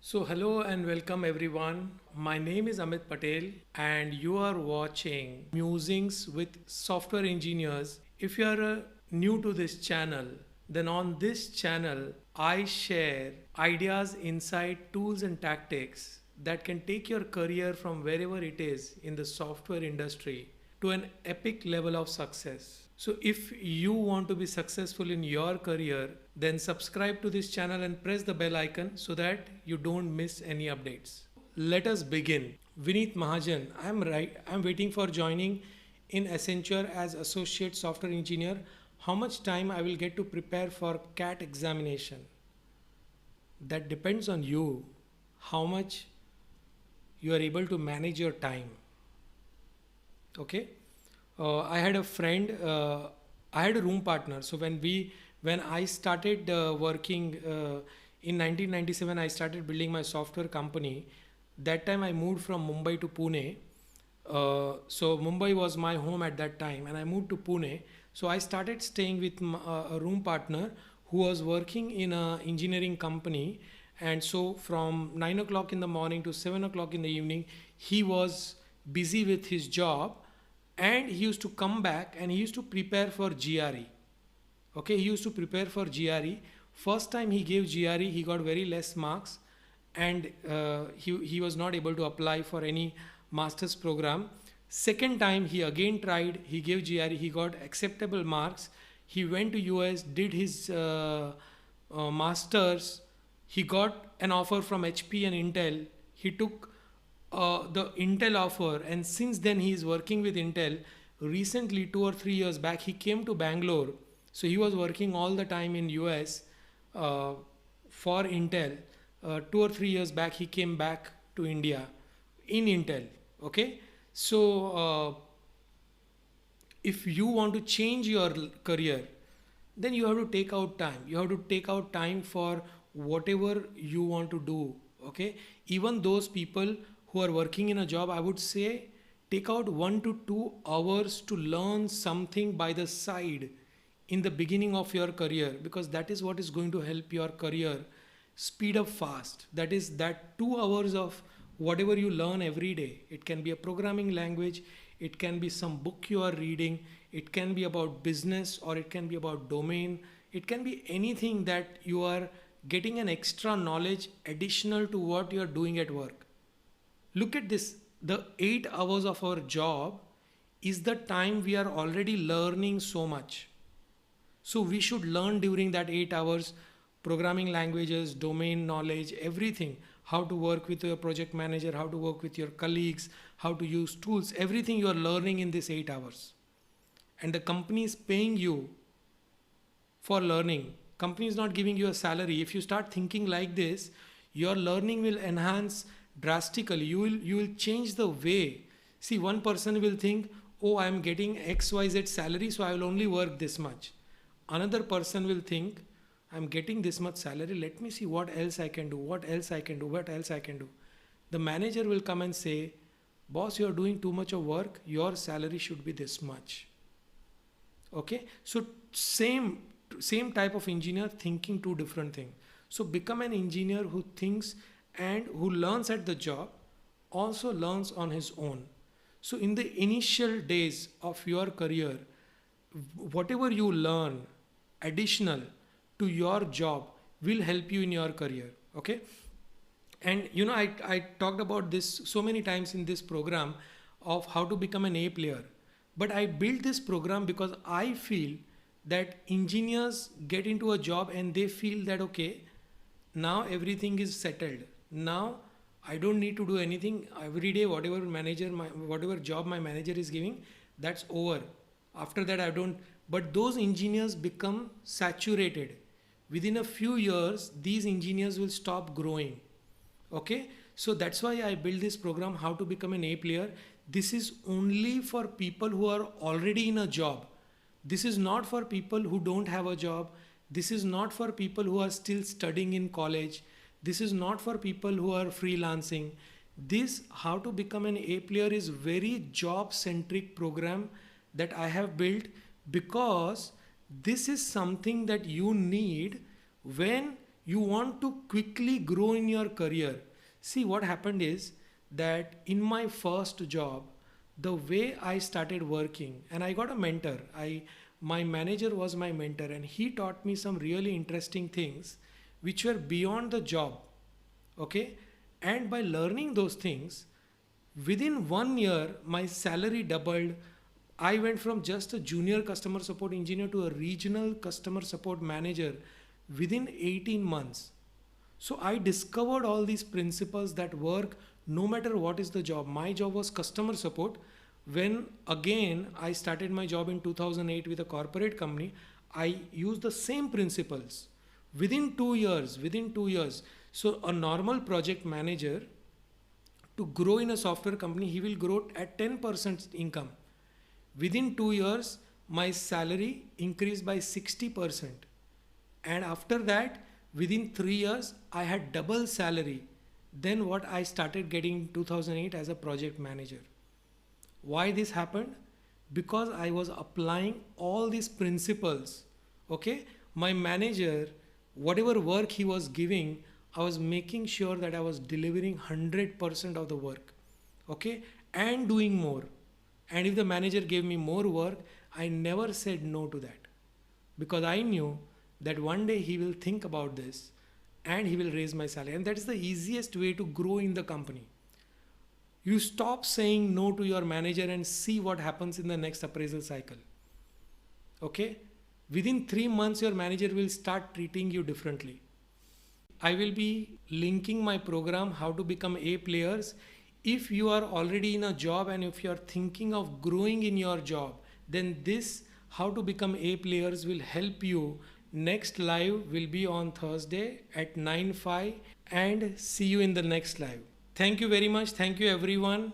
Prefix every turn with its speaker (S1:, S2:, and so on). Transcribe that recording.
S1: Hello and welcome everyone. My name is Amit Patel, and you are watching Musings with Software Engineers. If you are new to this channel, then on this channel, I share ideas, insight, tools, and tactics that can take your career from wherever it is in the software industry to an epic level of success. So, if you want to be successful in your career, then subscribe to this channel and press the bell icon so that you don't miss any updates. Let us begin. Vineet Mahajan, I'm waiting for joining in Accenture as associate software engineer. How much time I will get to prepare for CAT examination? That depends on you. How much you are able to manage your time. Okay. I had a friend. I had a room partner. So when I started working in 1997, I started building my software company. That time I moved from Mumbai to Pune. So Mumbai was my home at that time, and I moved to Pune. So I started staying with a room partner who was working in a engineering company. And so from 9 o'clock in the morning to 7 o'clock in the evening, he was busy with his job, and he used to come back and he used to prepare for GRE. Okay, he used to prepare for GRE. First time he gave GRE, he got very less marks, and he was not able to apply for any master's program. Second time he again tried, he gave GRE, he got acceptable marks. He went to US, did his masters. He got an offer from HP and Intel. He took the Intel offer, and since then he is working with Intel. Recently, 2 or 3 years back, he came to Bangalore. So he was working all the time in US uh, for Intel. 2 or 3 years back, he came back to India in Intel. Okay, so if you want to change your career, then you have to take out time. You have to take out time for whatever you want to do. Okay, even those people who are working in a job, I would say take out 1 to 2 hours to learn something by the side in the beginning of your career, because that is what is going to help your career speed up fast. That is that 2 hours of whatever you learn every day. It can be a programming language, it can be some book you are reading, it can be about business, or it can be about domain, it can be anything that you are getting an extra knowledge additional to what you are doing at work. Look at this, the 8 hours of our job is the time we are already learning so much. So we should learn during that 8 hours programming languages, domain knowledge, everything. How to work with your project manager, how to work with your colleagues, how to use tools, everything you are learning in this 8 hours. And the company is paying you for learning. Company is not giving you a salary. If you start thinking like this, your learning will enhance drastically. You will change the way. See, one person will think, oh, I am getting XYZ salary, so I will only work this much. Another person will think, I'm getting this much salary, let me see what else I can do, what else I can do, what else I can do. The manager will come and say, boss, you are doing too much of work, your salary should be this much. Okay, so same type of engineer thinking two different things. So become an engineer who thinks and who learns at the job, also learns on his own. So in the initial days of your career, whatever you learn additional to your job will help you in your career. Okay, and I talked about this so many times in this program of how to become an A player. But I built this program because I feel that engineers get into a job and they feel that okay, now everything is settled. Now I don't need to do anything every day. Whatever job my manager is giving, that's over. After that, I don't. But those engineers become saturated. Within a few years, these engineers will stop growing. Okay, so that's why I built this program, how to become an A player. This is only for people who are already in a job. This is not for people who don't have a job. This is not for people who are still studying in college. This is not for people who are freelancing. This how to become an A player is very job centric program that I have built, because this is something that you need when You want to quickly grow in your career. See, what happened is that in my first job, the way I started working, and I got a mentor. My manager was my mentor, and he taught me some really interesting things which were beyond the job. Okay, and by learning those things, within 1 year, my salary doubled. I went from just a junior customer support engineer to a regional customer support manager within 18 months. So I discovered all these principles that work no matter what is the job. My job was customer support. When again I started my job in 2008 with a corporate company, I used the same principles within 2 years. Within 2 years, so a normal project manager to grow in a software company, he will grow at 10% income. Within 2 years, my salary increased by 60%. And after that, within 3 years, I had double salary than what I started getting in 2008 as a project manager. Why this happened? Because I was applying all these principles. Okay, my manager, whatever work he was giving, I was making sure that I was delivering 100% of the work. Okay, and doing more. And if the manager gave me more work, I never said no to that, because I knew that one day he will think about this and he will raise my salary. And that is the easiest way to grow in the company. You stop saying no to your manager and see what happens in the next appraisal cycle. Okay? Within 3 months, your manager will start treating you differently. I will be linking my program, How to Become A Players. If you are already in a job and if you are thinking of growing in your job, then this How to Become A Players will help you. Next live will be on Thursday at 9:05, and see you in the next live. Thank you very much. Thank you everyone.